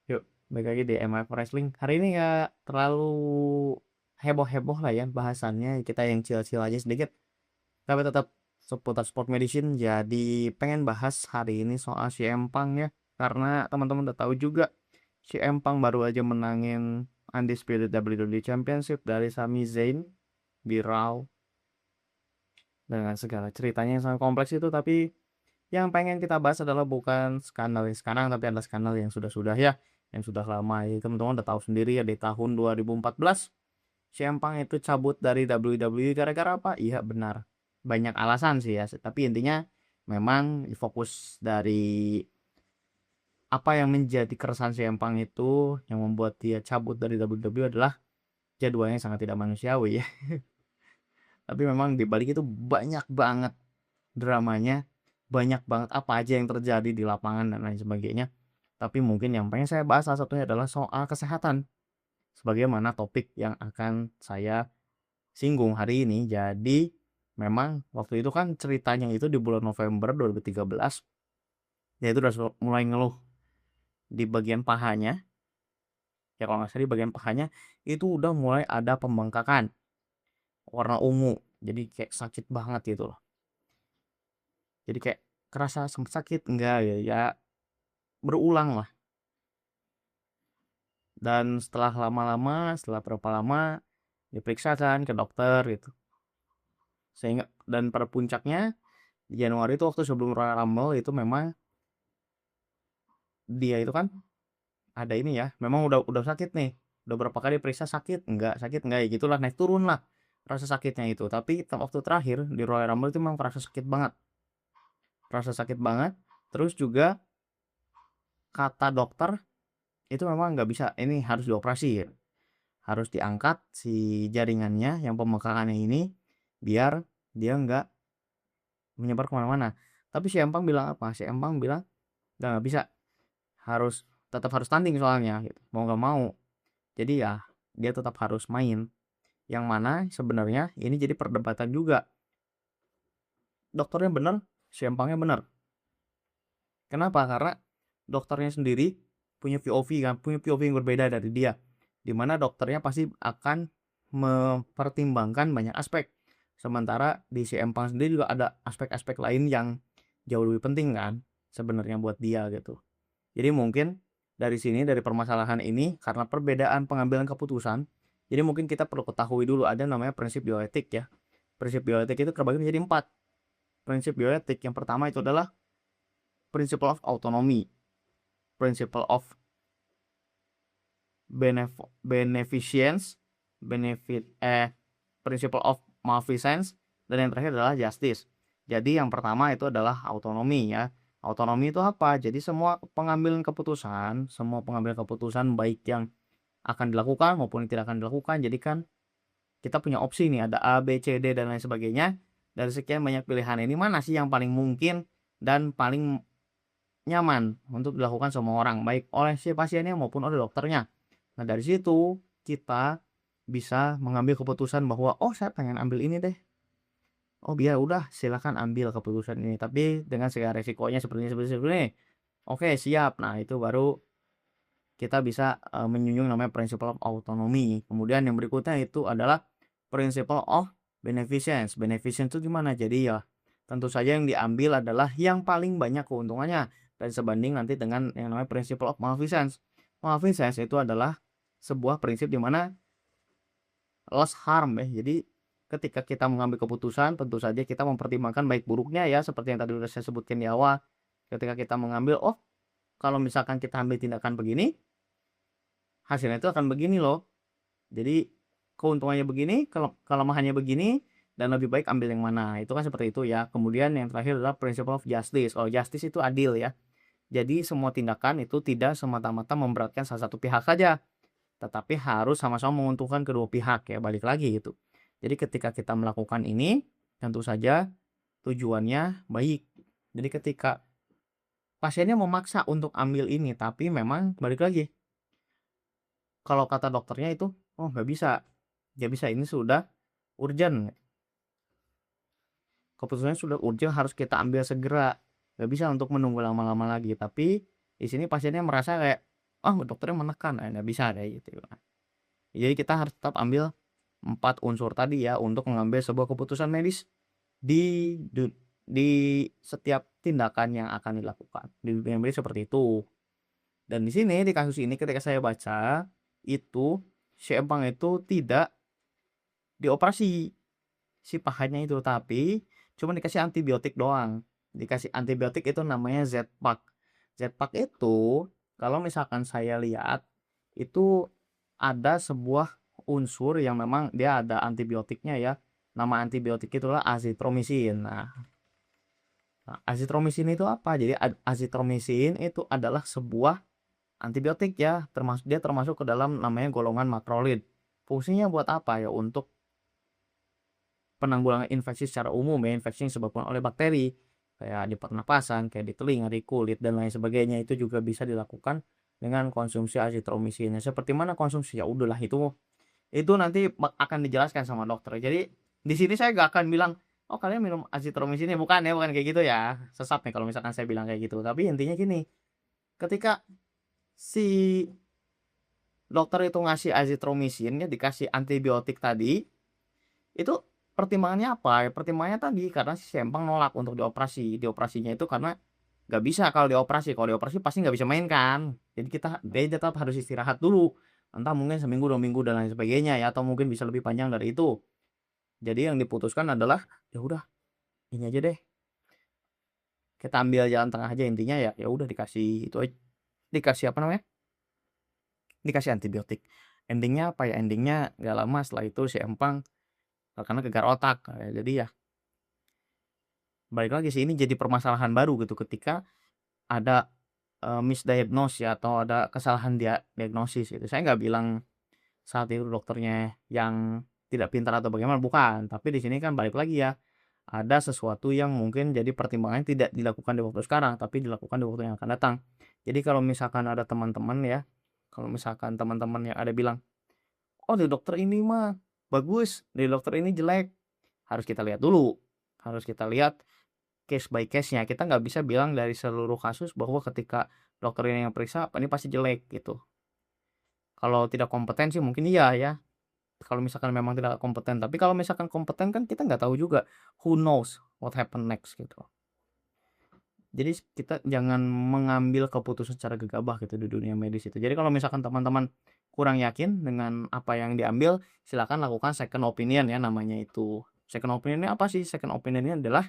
Yuk, balik lagi di MF Wrestling. Hari ini nggak terlalu heboh-heboh lah ya bahasannya. Kita yang chill-chill aja sedikit. Tapi tetap seputar sport medicine. Jadi pengen bahas hari ini soal CM Punk ya. Karena teman-teman udah tahu juga CM Punk baru aja menangin Undisputed WWE Championship dari Sami Zayn di Raw. Dengan segala ceritanya yang sangat kompleks itu. Tapi yang pengen kita bahas adalah bukan skandal yang sekarang, tapi adalah skandal yang sudah-sudah ya, yang sudah lama ya. Teman-teman udah tahu sendiri ya, di tahun 2014 CM Punk itu cabut dari WWE gara-gara apa? Iya benar, banyak alasan sih ya, tapi intinya memang fokus dari apa yang menjadi keresahan CM Punk itu yang membuat dia cabut dari WWE adalah jadwalnya sangat tidak manusiawi ya. Tapi memang di balik itu banyak banget dramanya, banyak banget apa aja yang terjadi di lapangan dan lain sebagainya. Tapi mungkin yang pengen saya bahas salah satunya adalah soal kesehatan. Sebagaimana topik yang akan saya singgung hari ini. Jadi memang waktu itu kan ceritanya itu di bulan November 2013. Dia itu udah mulai ngeluh di bagian pahanya. Ya kalau nggak salah di bagian pahanya itu udah mulai ada pembengkakan warna ungu. Jadi kayak sakit banget gitu loh. Jadi kayak kerasa sempat sakit enggak ya, ya berulang lah. Dan setelah lama-lama, setelah berapa lama diperiksa kan ke dokter gitu. Sehingga dan pada puncaknya di Januari itu waktu sebelum Royal Rumble itu memang dia itu kan ada ini ya, memang udah sakit nih. Udah berapa kali periksa sakit enggak ya gitulah, naik turun lah rasa sakitnya itu. Tapi waktu terakhir di Royal Rumble itu memang terasa sakit banget. Terasa sakit banget. Terus juga kata dokter itu memang nggak bisa, ini harus dioperasi ya. Harus diangkat si jaringannya yang pembengkakannya ini biar dia nggak menyebar kemana-mana. Tapi si Empang bilang apa? Si Empang bilang nggak bisa, harus tetap harus tanding soalnya gitu. Mau nggak mau. Jadi ya dia tetap harus main. Yang mana sebenarnya ini jadi perdebatan juga. Dokternya benar, si Empangnya benar. Kenapa? Karena dokternya sendiri punya POV kan, punya POV yang berbeda dari dia. Dimana dokternya pasti akan mempertimbangkan banyak aspek. Sementara di si Empang sendiri juga ada aspek-aspek lain yang jauh lebih penting kan sebenarnya buat dia gitu. Jadi mungkin dari sini, dari permasalahan ini, karena perbedaan pengambilan keputusan, jadi mungkin kita perlu ketahui dulu ada namanya prinsip bioetik ya. Prinsip bioetik itu terbagi menjadi 4. Prinsip bioetik yang pertama itu adalah principle of autonomy, principle of beneficence, principle of malfeasance, dan yang terakhir adalah justice. Jadi yang pertama itu adalah autonomi ya. Autonomi itu apa? Jadi semua pengambilan keputusan baik yang akan dilakukan maupun yang tidak akan dilakukan. Jadi kan kita punya opsi nih, ada A, B, C, D dan lain sebagainya. Dari sekian banyak pilihan ini mana sih yang paling mungkin dan paling nyaman untuk dilakukan semua orang, baik oleh si pasiennya maupun oleh dokternya. Nah, dari situ kita bisa mengambil keputusan bahwa oh saya pengen ambil ini deh. Oh biar udah silakan ambil keputusan ini, tapi dengan segala resikonya seperti ini. Oke, siap. Nah, itu baru kita bisa menyunjung namanya principle of autonomy. Kemudian yang berikutnya itu adalah principle of beneficence. Beneficence itu gimana? Jadi ya tentu saja yang diambil adalah yang paling banyak keuntungannya dan sebanding nanti dengan yang namanya principle of malfeasance. Malfeasance itu adalah sebuah prinsip di mana loss harm ya. Jadi ketika kita mengambil keputusan tentu saja kita mempertimbangkan baik buruknya ya, seperti yang tadi sudah saya sebutkan di awal. Ketika kita mengambil kalau misalkan kita ambil tindakan begini, hasilnya itu akan begini loh. Jadi keuntungannya begini, kelemahannya begini, dan lebih baik ambil yang mana. Itu kan seperti itu ya. Kemudian yang terakhir adalah principle of justice. Oh, justice itu adil ya. Jadi semua tindakan itu tidak semata-mata memberatkan salah satu pihak saja, tetapi harus sama-sama menguntungkan kedua pihak ya. Balik lagi gitu. Jadi ketika kita melakukan ini, tentu saja tujuannya baik. Jadi ketika pasiennya memaksa untuk ambil ini, tapi memang balik lagi, kalau kata dokternya itu, oh nggak bisa, nggak bisa, ini sudah urgent, keputusannya sudah urgent, harus kita ambil segera, nggak bisa untuk menunggu lama-lama lagi. Tapi di sini pasiennya merasa kayak ah dokternya menekan, nggak bisa deh gitu. Jadi kita harus tetap ambil 4 unsur tadi ya untuk mengambil sebuah keputusan medis di di setiap tindakan yang akan dilakukan. Di dunia medis seperti itu. Dan di sini di kasus ini ketika saya baca itu si empang itu tidak dioperasi si pahanya itu, tapi cuma dikasih antibiotik doang. Dikasih antibiotik itu namanya Z-Pak. Z-Pak itu kalau misalkan saya lihat itu ada sebuah unsur yang memang dia ada antibiotiknya ya. Nama antibiotik itulah azitromisin. Nah, azitromisin itu apa? Jadi azitromisin itu adalah sebuah antibiotik ya, termasuk ke dalam namanya golongan makrolid. Fungsinya buat apa ya? Untuk penanggulangan infeksi secara umum ya, infeksi yang disebabkan oleh bakteri kayak di pernapasan, kayak di telinga, di kulit dan lain sebagainya itu juga bisa dilakukan dengan konsumsi azitromisin. Seperti mana konsumsi? Ya udahlah itu nanti akan dijelaskan sama dokter. Jadi di sini saya gak akan bilang, oh kalian minum azitromisin ya, bukan ya, bukan kayak gitu ya. Sesat nih kalau misalkan saya bilang kayak gitu. Tapi intinya gini, ketika si dokter itu ngasih azitromisin ya, dikasih antibiotik tadi, itu pertimbangannya apa? Ya, pertimbangannya tadi karena si Sempang nolak untuk dioperasi. Dioperasinya itu karena nggak bisa kalau dioperasi. Kalau dioperasi pasti nggak bisa main kan. Jadi dia tetap harus istirahat dulu. Entah mungkin seminggu, 2 minggu dan lain sebagainya ya, atau mungkin bisa lebih panjang dari itu. Jadi yang diputuskan adalah ya udah ini aja deh. Kita ambil jalan tengah aja intinya ya. Ya udah dikasih itu aja. Dikasih apa namanya? Dikasih antibiotik. Endingnya apa ya? Endingnya nggak lama setelah itu si Empang karena gegar otak. Jadi ya balik lagi sih ini jadi permasalahan baru gitu ketika ada misdiagnose ya atau ada kesalahan diagnosis gitu. Saya nggak bilang saat itu dokternya yang tidak pintar atau bagaimana, bukan. Tapi di sini kan balik lagi ya, ada sesuatu yang mungkin jadi pertimbangan tidak dilakukan di waktu sekarang, tapi dilakukan di waktu yang akan datang. Jadi kalau misalkan ada teman-teman ya, kalau misalkan teman-teman yang ada bilang, oh di dokter ini mah bagus, di dokter ini jelek, harus kita lihat dulu. Harus kita lihat case by case-nya. Kita nggak bisa bilang dari seluruh kasus bahwa ketika dokter ini yang periksa, ini pasti jelek gitu. Kalau tidak kompeten sih mungkin iya ya. Kalau misalkan memang tidak kompeten. Tapi kalau misalkan kompeten kan kita nggak tahu juga. Who knows what happen next gitu. Jadi kita jangan mengambil keputusan secara gegabah gitu di dunia medis itu. Jadi kalau misalkan teman-teman kurang yakin dengan apa yang diambil, silakan lakukan second opinion ya namanya itu. Second opinion ini apa sih? Second opinion ini adalah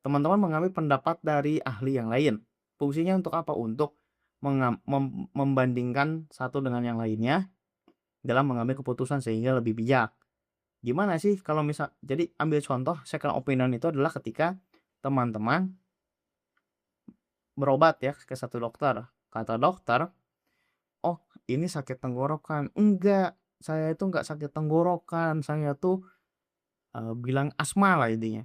teman-teman mengambil pendapat dari ahli yang lain. Fungsinya untuk apa? Untuk membandingkan satu dengan yang lainnya dalam mengambil keputusan sehingga lebih bijak. Gimana sih kalau jadi ambil contoh second opinion itu adalah ketika teman-teman berobat ya ke satu dokter. Kata dokter, oh ini sakit tenggorokan. Enggak, saya itu enggak sakit tenggorokan. Saya tuh bilang asma lah intinya.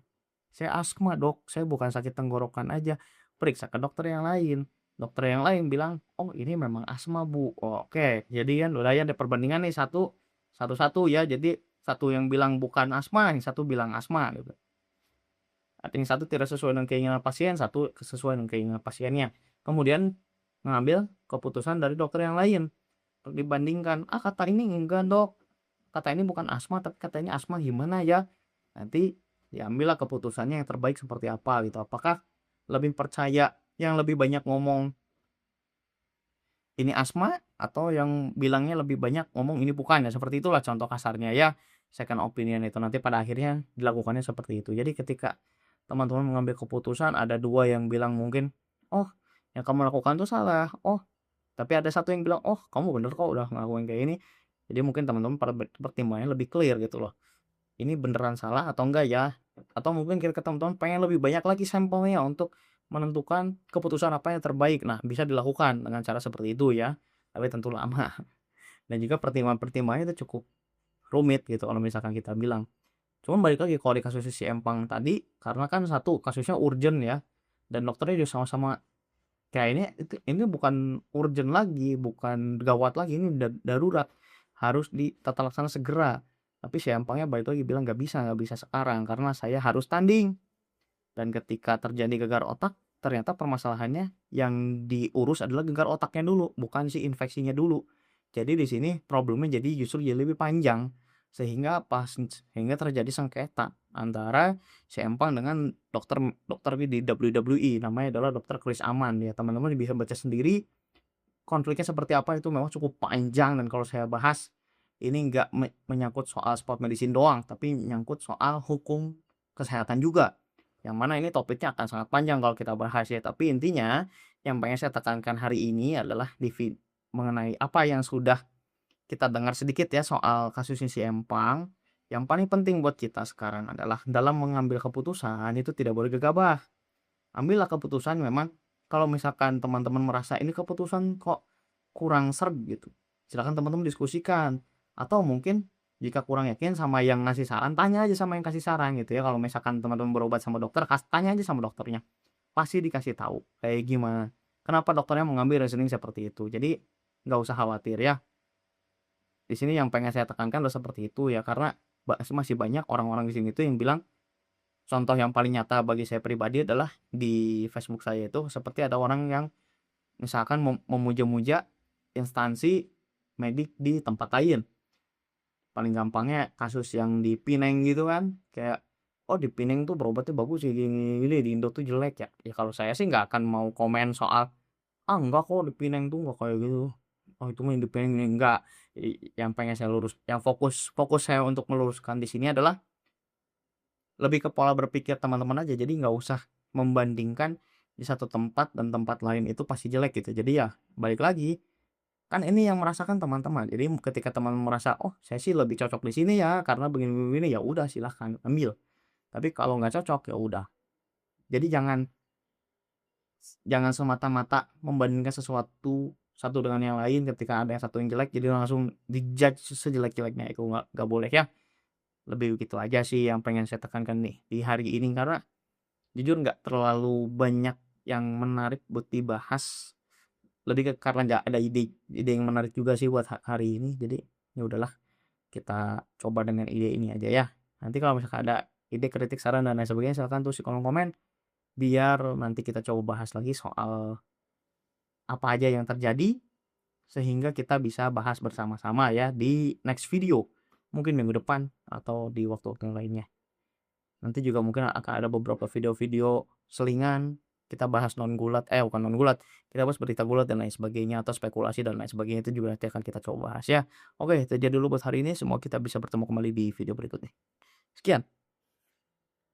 Saya asma dok, saya bukan sakit tenggorokan aja. Periksa ke dokter yang lain. Dokter yang lain bilang, oh ini memang asma bu. Oh, oke, jadi kan udah ya ada perbandingan nih satu-satu ya. Jadi satu yang bilang bukan asma, yang satu bilang asma gitu. Artinya satu tidak sesuai dengan keinginan pasien, satu sesuai dengan keinginan pasiennya. Kemudian mengambil keputusan dari dokter yang lain untuk dibandingkan. Ah kata ini enggak dok, kata ini bukan asma tapi katanya asma, gimana ya? Nanti diambillah keputusannya yang terbaik seperti apa gitu. Apakah lebih percaya yang lebih banyak ngomong ini asma atau yang bilangnya lebih banyak ngomong ini bukan ya, seperti itulah contoh kasarnya ya. Second opinion itu nanti pada akhirnya dilakukannya seperti itu. Jadi ketika teman-teman mengambil keputusan ada dua yang bilang mungkin, oh yang kamu lakukan tuh salah, oh tapi ada satu yang bilang, oh kamu bener kok udah ngelakuin kayak ini. Jadi mungkin teman-teman pada pertimbangannya lebih clear gitu loh. Ini beneran salah atau enggak ya? Atau mungkin kira teman-teman pengen lebih banyak lagi sampelnya untuk menentukan keputusan apa yang terbaik. Nah, bisa dilakukan dengan cara seperti itu ya, tapi tentu lama. Dan juga pertimbangan-pertimbangannya itu cukup rumit gitu kalau misalkan kita bilang. Cuman balik lagi kalau di kasus si Empang tadi, karena kan satu kasusnya urgent ya, dan dokternya juga sama-sama kayak ini bukan urgent lagi, bukan gawat lagi, ini darurat, harus ditata laksana segera. Tapi si Empangnya balik lagi bilang nggak bisa sekarang karena saya harus tanding. Dan ketika terjadi gegar otak, ternyata permasalahannya yang diurus adalah gegar otaknya dulu, bukan si infeksinya dulu. Jadi di sini problemnya justru jadi lebih panjang, sehingga terjadi sengketa antara si empang dengan dokter dokter di WWE, namanya adalah Dokter Chris Aman ya, teman-teman bisa baca sendiri konfliknya seperti apa, itu memang cukup panjang, dan kalau saya bahas ini nggak menyangkut soal sport medicine doang, tapi menyangkut soal hukum kesehatan juga. Yang mana ini topiknya akan sangat panjang kalau kita bahas ya. Tapi intinya yang pengen saya tekankan hari ini adalah mengenai apa yang sudah kita dengar sedikit ya soal kasusnya si Empang. Yang paling penting buat kita sekarang adalah dalam mengambil keputusan itu tidak boleh gegabah. Ambillah keputusan memang kalau misalkan teman-teman merasa ini keputusan kok kurang serg gitu, silakan teman-teman diskusikan. Atau mungkin jika kurang yakin sama yang ngasih saran, tanya aja sama yang kasih saran gitu ya. Kalau misalkan teman-teman berobat sama dokter, tanya aja sama dokternya. Pasti dikasih tahu kayak gimana. Kenapa dokternya mengambil reasoning seperti itu. Jadi nggak usah khawatir ya. Di sini yang pengen saya tekankan adalah seperti itu ya, karena masih banyak orang-orang di sini itu yang bilang, contoh yang paling nyata bagi saya pribadi adalah di Facebook saya itu seperti ada orang yang misalkan memuja-muja instansi medik di tempat lain. Paling gampangnya kasus yang di Pineng gitu kan, kayak oh di Pineng tuh berobatnya bagus ya gini, di Indo tuh jelek ya. Ya kalau saya sih nggak akan mau komen soal enggak kok di Pineng tuh nggak kayak gitu. Oh itu mah di Pineng ini enggak. Yang pengen saya lurus, yang fokus fokus saya untuk meluruskan di sini adalah lebih ke pola berpikir teman-teman aja. Jadi nggak usah membandingkan di satu tempat dan tempat lain itu pasti jelek gitu. Jadi ya balik lagi, kan ini yang merasakan teman-teman. Jadi ketika teman merasa, "Oh, saya sih lebih cocok di sini ya karena begini-begini," ya udah silahkan ambil. Tapi kalau nggak cocok ya udah. Jadi jangan jangan semata-mata membandingkan sesuatu satu dengan yang lain, ketika ada yang satu yang jelek jadi langsung di-judge sejelek-jeleknya, itu nggak boleh ya. Lebih begitu aja sih yang pengen saya tekankan nih di hari ini, karena jujur nggak terlalu banyak yang menarik buat dibahas. Lebih ke karena nggak ada ide yang menarik juga sih buat hari ini. Jadi ya udahlah, kita coba dengan ide ini aja ya. Nanti kalau misalkan ada ide, kritik, saran dan lain sebagainya, silahkan tulis di kolom komen biar nanti kita coba bahas lagi soal apa aja yang terjadi, sehingga kita bisa bahas bersama-sama ya di next video. Mungkin minggu depan atau di waktu-waktu yang lainnya. Nanti juga mungkin akan ada beberapa video-video selingan, kita bahas bukan non gulat, kita bahas berita gulat dan lain sebagainya, atau spekulasi dan lain sebagainya, itu juga nanti akan kita coba bahas ya. Oke, itu aja dulu buat hari ini, semoga kita bisa bertemu kembali di video berikutnya. Sekian.